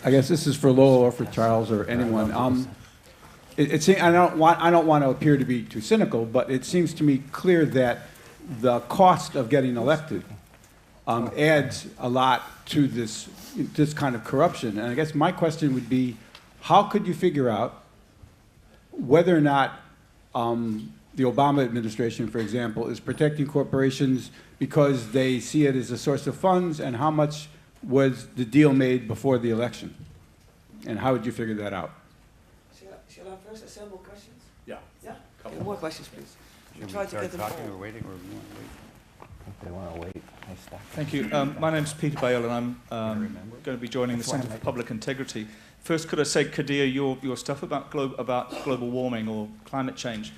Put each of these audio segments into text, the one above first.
I guess this is for Lowell or for Charles or anyone. I don't want to appear to be too cynical, but it seems to me clear that the cost of getting elected adds a lot to this kind of corruption. And I guess my question would be, how could you figure out whether or not the Obama administration, for example, is protecting corporations because they see it as a source of funds, and how much was the deal made before the election? And how would you figure that out? Shall I first assemble questions? Yeah. Yeah? Okay, more questions, please. We'll try to get them talking or all. waiting, or we want to wait? They want to wait. Thank you. My name's Peter Bale, and I'm going to be joining the Centre for Public Integrity. First, could I say, Kadir, your stuff about global warming or climate change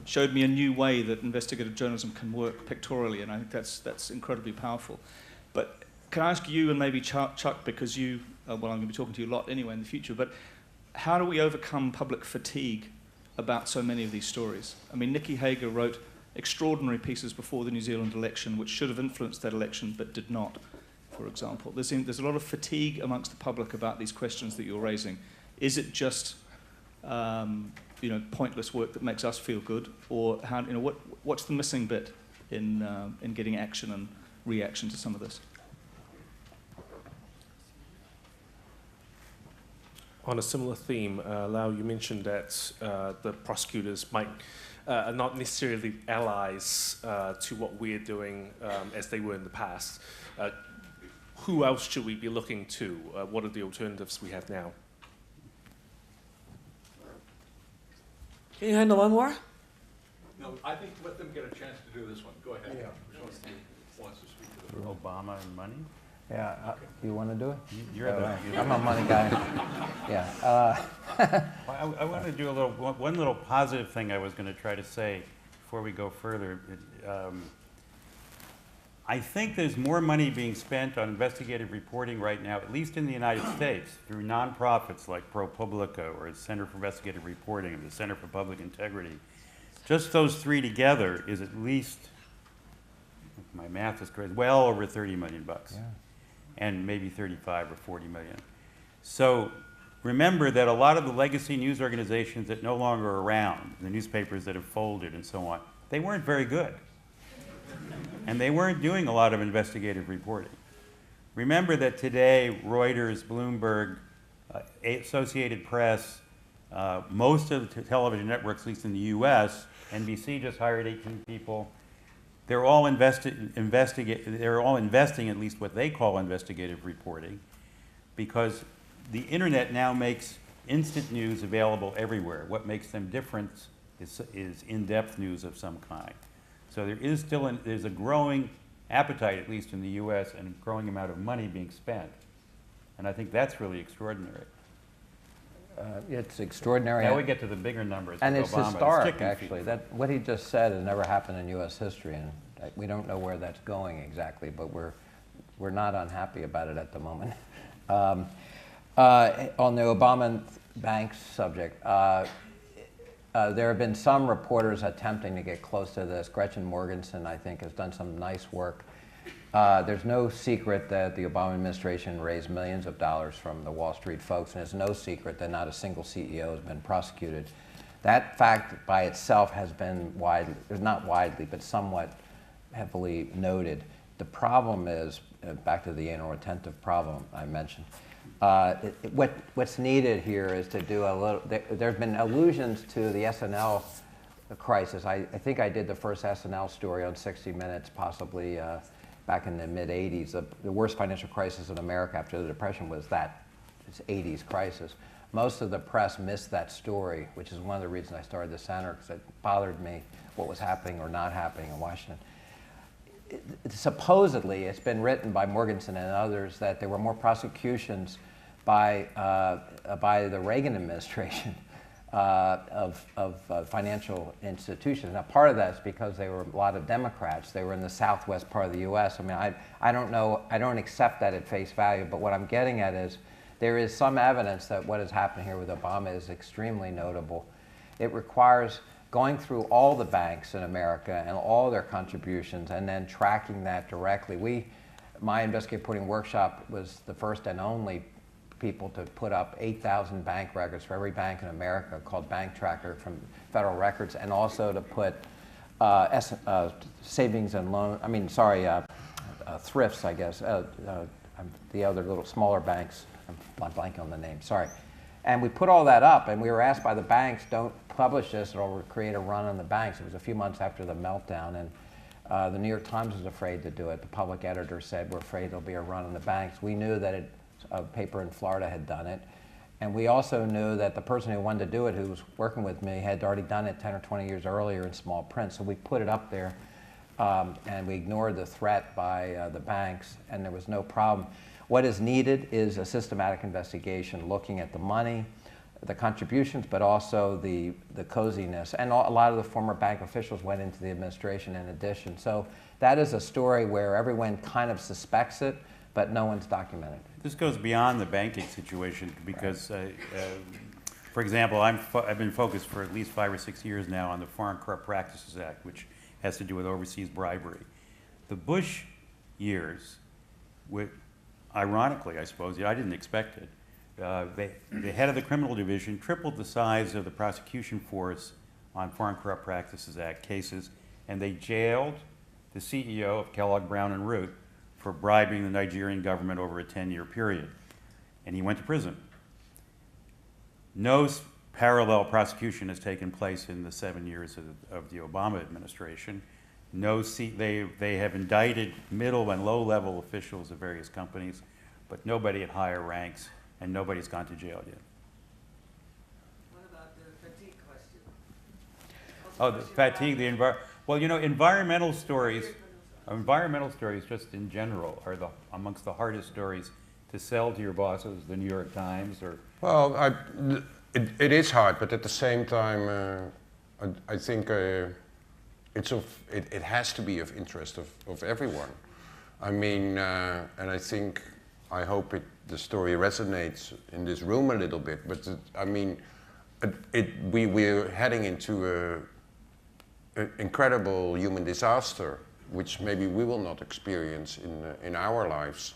showed me a new way that investigative journalism can work pictorially, and I think that's incredibly powerful. But can I ask you, and maybe Chuck, because you, well, I'm going to be talking to you a lot anyway in the future, but how do we overcome public fatigue about so many of these stories? I mean, Nikki Hager wrote extraordinary pieces before the New Zealand election, which should have influenced that election, but did not, for example. There's a lot of fatigue amongst the public about these questions that you're raising. Is it just pointless work that makes us feel good, or what's the missing bit in getting action and reaction to some of this? On a similar theme, Lau, you mentioned that the prosecutors are not necessarily allies to what we're doing as they were in the past. Who else should we be looking to? What are the alternatives we have now? Can you handle one more? No, I think let them get a chance to do this one. Go ahead. Yeah. Which wants to speak to the Obama and money? Yeah, you want to do it? I'm a money guy. Yeah. I want to do one little positive thing I was going to try to say before we go further. I think there's more money being spent on investigative reporting right now, at least in the United States, through nonprofits like ProPublica or the Center for Investigative Reporting and the Center for Public Integrity. Just those three together is at least, if my math is correct, well over $30 million bucks. Yeah. And maybe 35 or 40 million. So remember that a lot of the legacy news organizations that no longer are around, the newspapers that have folded and so on, they weren't very good. And they weren't doing a lot of investigative reporting. Remember that today, Reuters, Bloomberg, Associated Press, most of the television networks, at least in the US, NBC just hired 18 people. They're all investing at least what they call investigative reporting, because the internet now makes instant news available everywhere. What makes them different is in-depth news of some kind. So there is still there's a growing appetite, at least in the U.S., and a growing amount of money being spent. And I think that's really extraordinary. It's extraordinary. Now we get to the bigger numbers. And with it's Obama. historic, actually. What he just said has never happened in U.S. history, and we don't know where that's going exactly, but we're not unhappy about it at the moment. On the Obama banks subject, there have been some reporters attempting to get close to this. Gretchen Morgenson, I think, has done some nice work. There's no secret that the Obama administration raised millions of dollars from the Wall Street folks, and it's no secret that not a single CEO has been prosecuted. That fact by itself has been not widely, but somewhat heavily noted. The problem is, back to the anal retentive problem I mentioned, what's needed here is to do a little, there have been allusions to the SNL crisis. I think I did the first SNL story on 60 Minutes, possibly back in the mid-'80s. The worst financial crisis in America after the Depression was that 80s crisis. Most of the press missed that story, which is one of the reasons I started the center, because it bothered me what was happening or not happening in Washington. Supposedly, it's been written by Morgenson and others that there were more prosecutions by the Reagan administration of financial institutions. Now, part of that is because they were a lot of Democrats. They were in the southwest part of the U.S. I mean, I don't know, I don't accept that at face value, but what I'm getting at is there is some evidence that what has happened here with Obama is extremely notable. It requires going through all the banks in America and all their contributions and then tracking that directly. My investigative reporting workshop was the first and only people to put up 8,000 bank records for every bank in America called Bank Tracker from Federal Records, and also to put savings and loan, thrifts, I guess, the other little smaller banks, I'm blanking on the name, sorry. And we put all that up, and we were asked by the banks, don't publish this, it'll create a run on the banks. It was a few months after the meltdown, and the New York Times was afraid to do it. The public editor said, we're afraid there'll be a run on the banks. We knew that a paper in Florida had done it, and we also knew that the person who wanted to do it, who was working with me, had already done it 10 or 20 years earlier in small print, so we put it up there, and we ignored the threat by the banks, and there was no problem. What is needed is a systematic investigation looking at the money, the contributions, but also the coziness. And a lot of the former bank officials went into the administration in addition. So that is a story where everyone kind of suspects it, but no one's documented. This goes beyond the banking situation because, for example, I've been focused for at least 5 or 6 years now on the Foreign Corrupt Practices Act, which has to do with overseas bribery. The Bush years, ironically, I suppose, I didn't expect it, the head of the criminal division tripled the size of the prosecution force on Foreign Corrupt Practices Act cases, and they jailed the CEO of Kellogg Brown and Root for bribing the Nigerian government over a 10-year period. And he went to prison. No parallel prosecution has taken place in the 7 years of the Obama administration. They have indicted middle and low-level officials of various companies, but nobody at higher ranks, and nobody's gone to jail yet. What about the fatigue question? Oh, the fatigue, well, you know, environmental stories just in general are amongst the hardest stories to sell to your bosses, the New York Times or... Well, it is hard, but at the same time, I think it has to be of interest of everyone. I mean, and I hope the story resonates in this room a little bit, but I mean, we're heading into an incredible human disaster, which maybe we will not experience in our lives.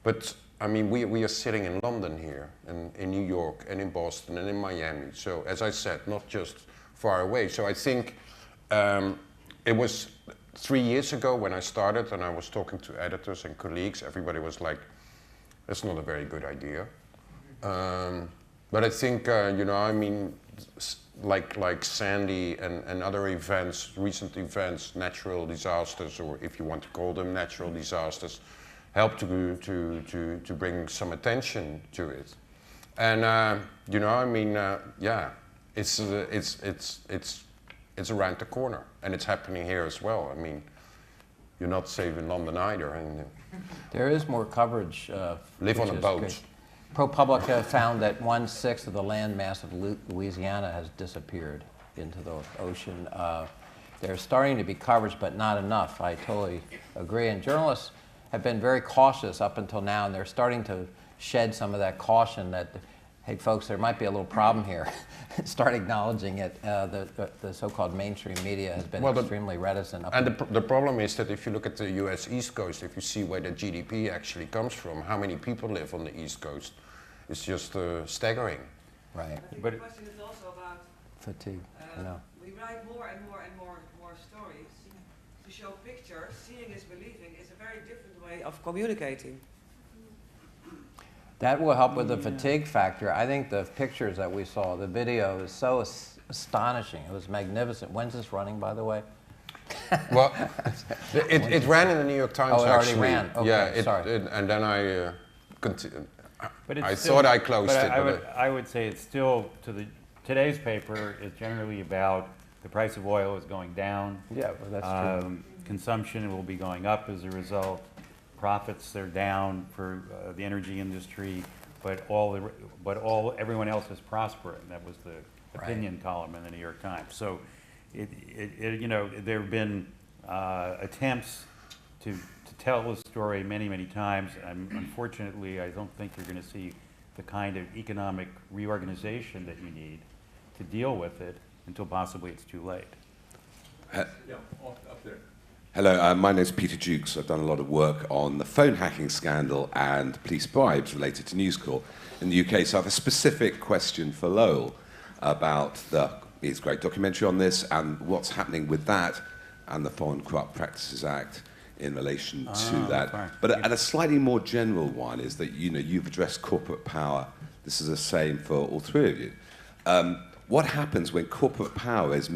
But I mean, we are sitting in London here, and in New York, and in Boston, and in Miami. So as I said, not just far away. So I think it was 3 years ago when I started, and I was talking to editors and colleagues. Everybody was like, that's not a very good idea. But I think, you know, I mean, like Sandy and other events, recent events, natural disasters, or if you want to call them natural disasters, help to bring some attention to it. And, you know, I mean, yeah, it's around the corner, and it's happening here as well. I mean, you're not safe in London either. And, there is more coverage. Live on a boat. Good. ProPublica found that 1/6 of the land mass of Louisiana has disappeared into the ocean. There's starting to be coverage, but not enough. I totally agree. And journalists have been very cautious up until now, and they're starting to shed some of that caution that, hey folks, there might be a little problem here. Start acknowledging it. The so-called mainstream media has been extremely reticent. And the problem is that if you look at the US East Coast, if you see where the GDP actually comes from, how many people live on the East Coast, it's just staggering. Right. But the question is also about fatigue. You know. We write more and more stories to show pictures. Seeing is believing is a very different way of communicating. That will help with the fatigue factor. I think the pictures that we saw, the video is so astonishing. It was magnificent. When's this running, by the way? Well, it ran in the New York Times. Oh, it already ran. Okay, yeah, sorry. And then I I still, thought I closed it. I would say it's still, today's paper is generally about the price of oil is going down. Yeah, well, that's true. Consumption will be going up as a result. Profits are down for the energy industry, but everyone else is prospering. That was the opinion column in the New York Times. So, you know, there have been attempts to tell the story many times. Unfortunately, I don't think you're going to see the kind of economic reorganization that you need to deal with it until possibly it's too late. Yeah, up there. Hello, my name's Peter Jukes. I've done a lot of work on the phone hacking scandal and police bribes related to News Corp in the UK. So I have a specific question for Lowell about his great documentary on this and what's happening with that and the Foreign Corrupt Practices Act in relation to that. Fine. But and a slightly more general one is that you've addressed corporate power. This is the same for all three of you. What happens when corporate power is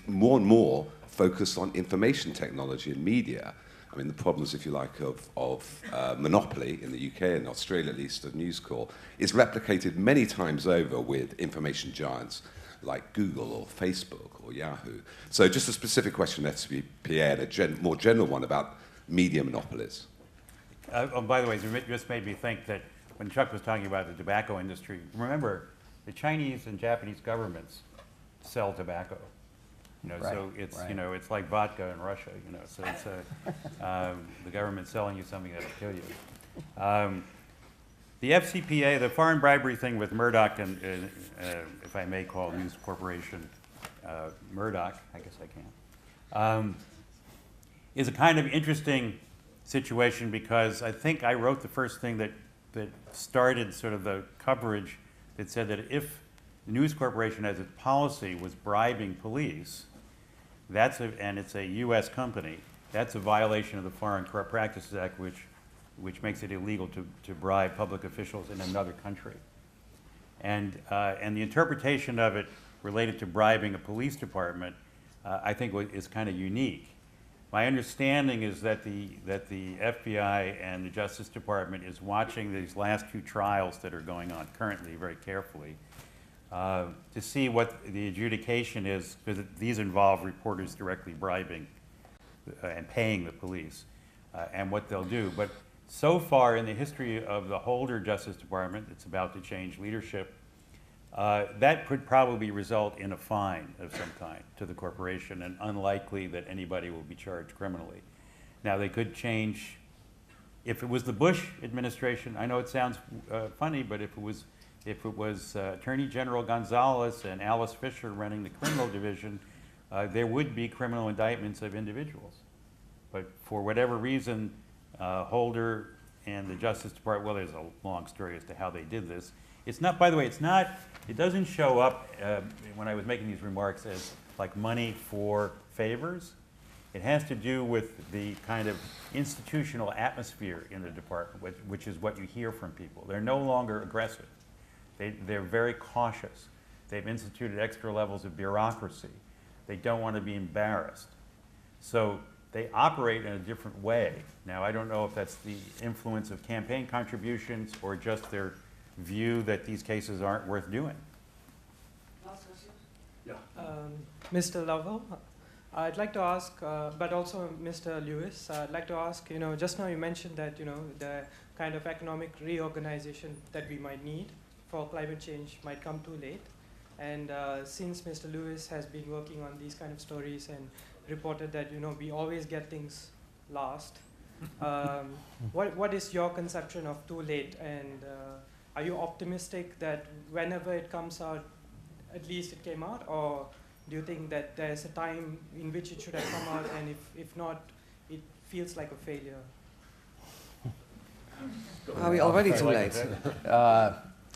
more and more focused on information technology and media? I mean, the problems, if you like, of monopoly in the UK and Australia, at least, of News Corp, is replicated many times over with information giants like Google or Facebook or Yahoo. So just a specific question, SVPA, and a more general one about media monopolies. Oh, by the way, it just made me think that when Chuck was talking about the tobacco industry, remember, the Chinese and Japanese governments sell tobacco. So it's it's like vodka in Russia. So it's the government selling you something that'll kill you. The FCPA, the foreign bribery thing with Murdoch, and if I may call News Corporation Murdoch, I guess I can, is a kind of interesting situation because I think I wrote the first thing that started sort of the coverage that said that if the News Corporation as its policy was bribing police, and it's a U.S. company, that's a violation of the Foreign Corrupt Practices Act, which makes it illegal to bribe public officials in another country. And the interpretation of it related to bribing a police department, I think is kind of unique. My understanding is that the FBI and the Justice Department is watching these last two trials that are going on currently very carefully to see what the adjudication is, because these involve reporters directly bribing and paying the police, and what they'll do. But so far in the history of the Holder Justice Department, it's about to change leadership, that could probably result in a fine of some kind to the corporation, and unlikely that anybody will be charged criminally. Now, they could change, if it was the Bush administration, I know it sounds funny, but if it was Attorney General Gonzalez and Alice Fisher running the criminal division, there would be criminal indictments of individuals. But for whatever reason, Holder and the Justice Department, well, there's a long story as to how they did this. It's not, by the way, it doesn't show up when I was making these remarks as like money for favors. It has to do with the kind of institutional atmosphere in the department, which is what you hear from people. They're no longer aggressive. They're very cautious. They've instituted extra levels of bureaucracy. They don't want to be embarrassed. So they operate in a different way. Now, I don't know if that's the influence of campaign contributions or just their view that these cases aren't worth doing. Last question? Yeah. Mr. Lovell, I'd like to ask, but also Mr. Lewis, I'd like to ask, just now you mentioned that, the kind of economic reorganization that we might need for climate change might come too late. And since Mr. Lewis has been working on these kind of stories and reported that, we always get things last, what is your conception of too late? And are you optimistic that whenever it comes out, at least it came out? Or do you think that there's a time in which it should have come out, and if not, it feels like a failure? Are we already too late?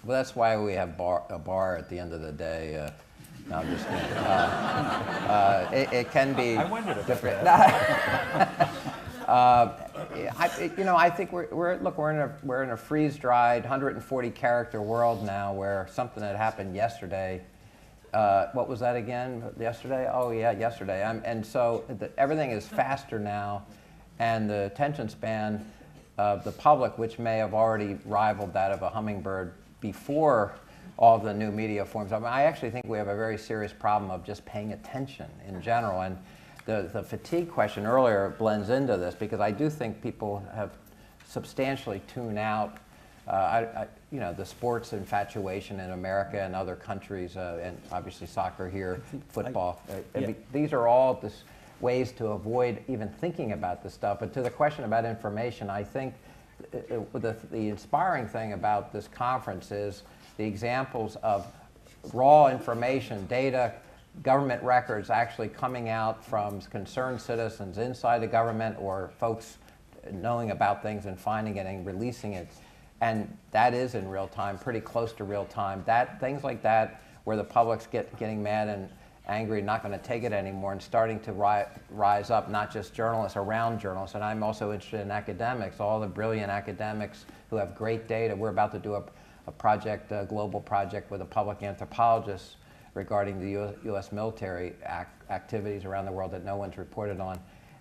Well, that's why we have a bar at the end of the day. No, I'm just kidding. It can be different. I think we're in a freeze-dried, 140-character world now, where something that happened yesterday. What was that again? Yesterday? Oh yeah, yesterday. And so everything is faster now, and the attention span of the public, which may have already rivaled that of a hummingbird before all the new media forms. I mean, I actually think we have a very serious problem of just paying attention in general. And the fatigue question earlier blends into this, because I do think people have substantially tuned out the sports infatuation in America and other countries, and obviously soccer here, football. These are all just ways to avoid even thinking about this stuff. But to the question about information, I think the inspiring thing about this conference is the examples of raw information, data government records actually coming out from concerned citizens inside the government or folks knowing about things and finding it and releasing it. And that is in real time, pretty close to real time. Things like that, where the public's getting mad and angry, not going to take it anymore, and starting to rise up, not just journalists, around journalists. And I'm also interested in academics, all the brilliant academics who have great data. We're about to do a project, a global project with a public anthropologist regarding the U.S. military activities around the world that no one's reported on.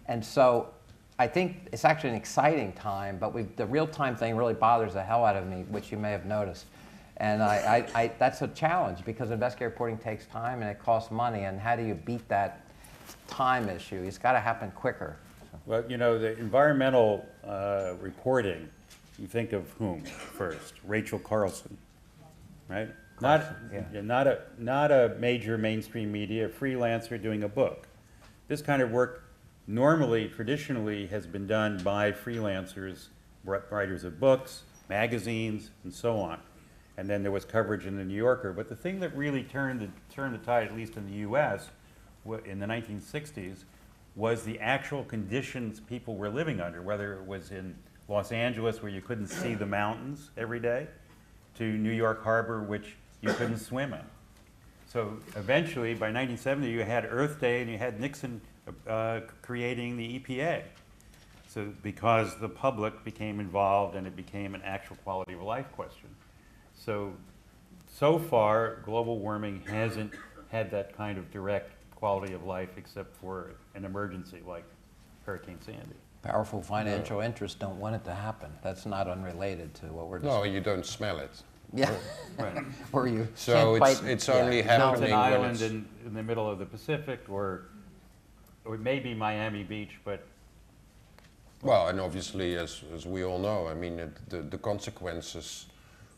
And so I think it's actually an exciting time, but the real-time thing really bothers the hell out of me, which you may have noticed. And that's a challenge, because investigative reporting takes time and it costs money, and how do you beat that time issue? It's got to happen quicker. Well, you know, the environmental reporting, you think of whom first? Rachel Carlson, right? Not a major mainstream media, a freelancer doing a book. This kind of work normally, traditionally, has been done by freelancers, writers of books, magazines, and so on. And then there was coverage in the New Yorker. But the thing that really turned the tide, at least in the U.S., in the 1960s, was the actual conditions people were living under, whether it was in Los Angeles, where you couldn't see the mountains every day, to New York Harbor, which you couldn't swim in. So eventually, by 1970, you had Earth Day and you had Nixon creating the EPA. So because the public became involved and it became an actual quality of life question. So far, global warming hasn't had that kind of direct quality of life except for an emergency like Hurricane Sandy. Powerful financial interests don't want it to happen. That's not unrelated to what we're discussing. No, you don't smell it. Yeah. Right. Or you So can't it's fight, only It's happening an when island it's... in the middle of the Pacific, or maybe Miami Beach, but Well, and obviously, as we all know, I mean, the consequences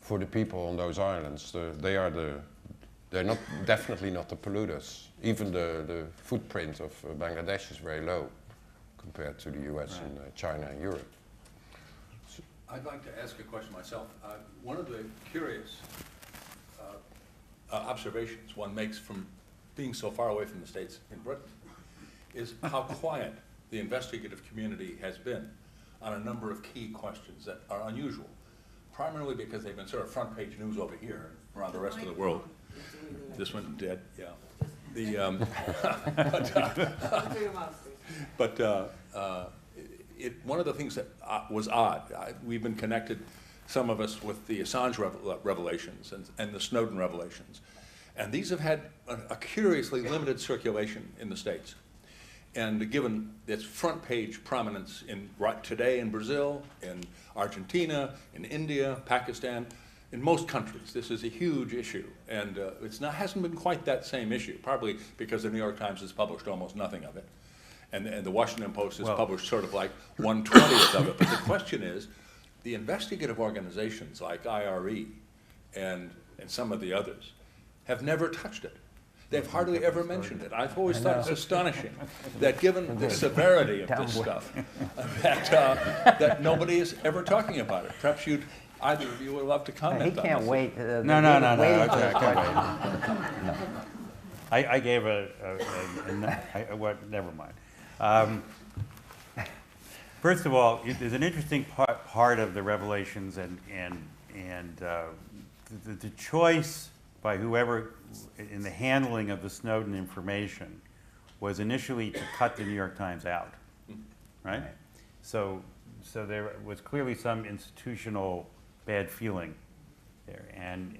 for the people on those islands, they're not definitely not the polluters. Even the footprint of Bangladesh is very low compared to the U.S. and China and Europe. I'd like to ask a question myself. One of the curious observations one makes from being so far away from the States in Britain is how quiet the investigative community has been on a number of key questions that are unusual, primarily because they've been sort of front page news over here and around the rest of the world. This one dead, yeah. One of the things that was odd, we've been connected, some of us, with the Assange revelations and the Snowden revelations. And these have had a curiously limited circulation in the States. And given its front page prominence today in Brazil, in Argentina, in India, Pakistan, in most countries, this is a huge issue. And hasn't been quite that same issue, probably because the New York Times has published almost nothing of it. And the Washington Post has published sort of like 1/20th of it. But the question is, the investigative organizations like IRE and some of the others have never touched it. They've hardly ever mentioned it. I've always thought it's astonishing that given the severity of this stuff, that nobody is ever talking about it. Perhaps either of you would love to comment on this. He can't wait. No. I gave never mind. First of all, there's an interesting part of the revelations and the choice by whoever in the handling of the Snowden information was initially to cut the New York Times out, right? So there was clearly some institutional bad feeling there, and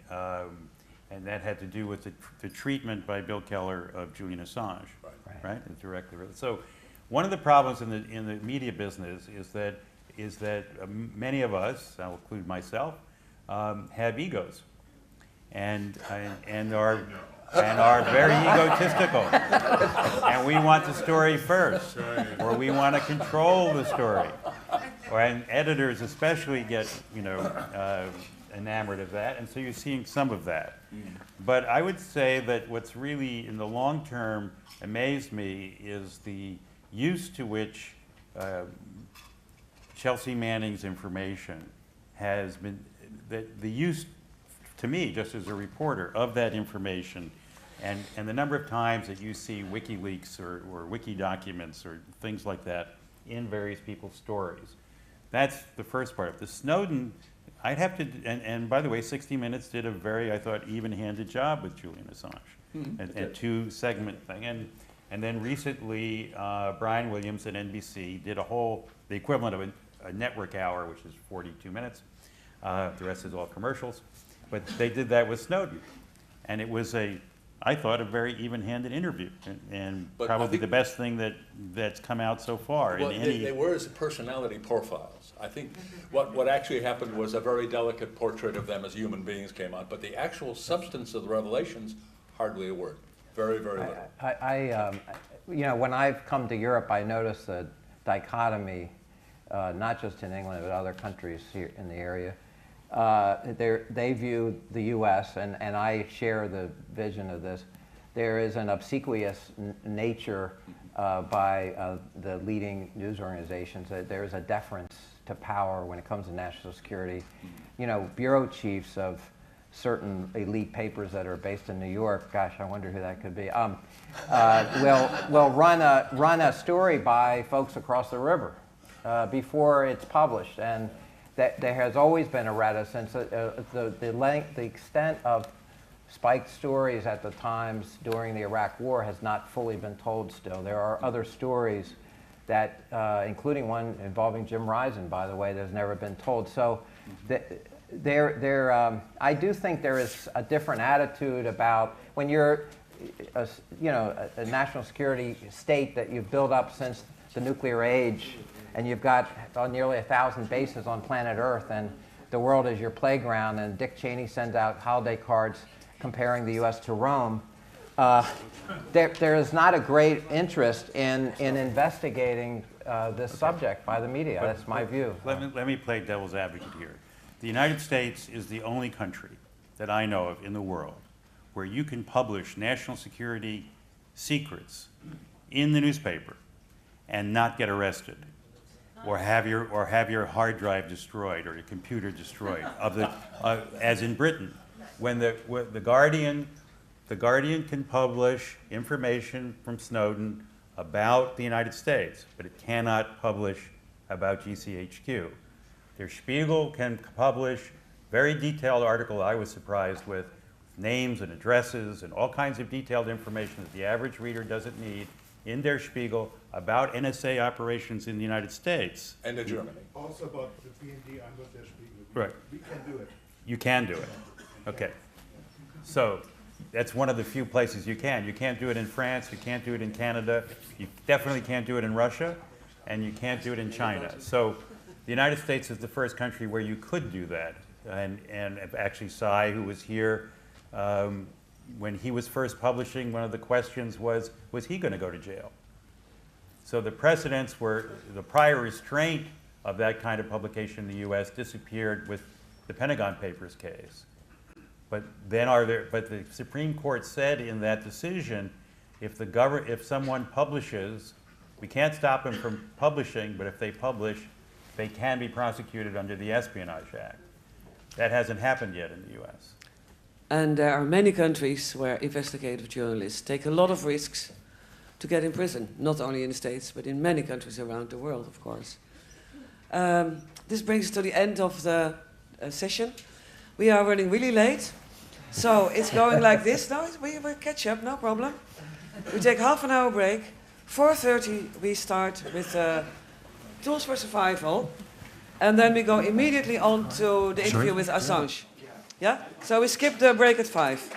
that had to do with the treatment by Bill Keller of Julian Assange, right? Directly. So one of the problems in the media business is that many of us, I'll include myself, have egos, and are very egotistical, and we want the story first, or we want to control the story, and editors especially get enamored of that, and so you're seeing some of that. But I would say that what's really in the long term amazed me is the use to which Chelsea Manning's information has been, the use to me, just as a reporter, of that information And the number of times that you see WikiLeaks or Wiki documents or things like that in various people's stories. That's the first part. The Snowden, I'd have to, and by the way, 60 Minutes did a very, I thought, even-handed job with Julian Assange, and two-segment thing. And then recently, Brian Williams at NBC did the equivalent of a network hour, which is 42 minutes. The rest is all commercials. But they did that with Snowden. And it was I thought, a very even-handed interview, and But probably the best thing that's come out so far. Well, in any they were as personality profiles. I think what actually happened was a very delicate portrait of them as human beings came out, but the actual substance of the revelations, hardly a word. Very, very little. You know, when I've come to Europe, I notice the dichotomy, not just in England, but other countries here in the area. They view the U.S., and I share the vision of this. There is an obsequious nature by the leading news organizations. There is a deference to power when it comes to national security. You know, bureau chiefs of certain elite papers that are based in New York, gosh, I wonder who that could be, will run a story by folks across the river before it's published. And there has always been a reticence. The extent of spiked stories at the times during the Iraq War has not fully been told still. There are other stories that, including one involving Jim Risen, by the way, that has never been told. So I do think there is a different attitude about when you're a national security state that you've built up since the nuclear age, and you've got nearly 1,000 bases on planet Earth, and the world is your playground, and Dick Cheney sends out holiday cards comparing the U.S. to Rome. There is not a great interest in investigating this subject by the media. That's my view. Let me play devil's advocate here. The United States is the only country that I know of in the world where you can publish national security secrets in the newspaper and not get arrested, or have your hard drive destroyed or your computer destroyed. As in Britain, when the Guardian can publish information from Snowden about the United States, but it cannot publish about GCHQ. Der Spiegel can publish very detailed article I was surprised with, names and addresses and all kinds of detailed information that the average reader doesn't need in Der Spiegel about NSA operations in the United States. And in Germany. Also about the BND under Der Spiegel. Right. We can do it. You can do it. Okay. So that's one of the few places you can. You can't do it in France, you can't do it in Canada, you definitely can't do it in Russia, and you can't do it in China. So the United States is the first country where you could do that. And actually Cy, who was here, when he was first publishing, one of the questions was he going to go to jail? So the precedents were, the prior restraint of that kind of publication in the U.S. disappeared with the Pentagon Papers case. But then but the Supreme Court said in that decision, if someone publishes, we can't stop them from publishing, but if they publish, they can be prosecuted under the Espionage Act. That hasn't happened yet in the U.S. And there are many countries where investigative journalists take a lot of risks to get in prison, not only in the States, but in many countries around the world, of course. This brings us to the end of the session. We are running really late, so it's going like this. No, we will catch up, no problem. We take half an hour break. 4:30 we start with Tools for Survival, and then we go immediately on to the interview with Assange. Yeah? So we skip the break at 5.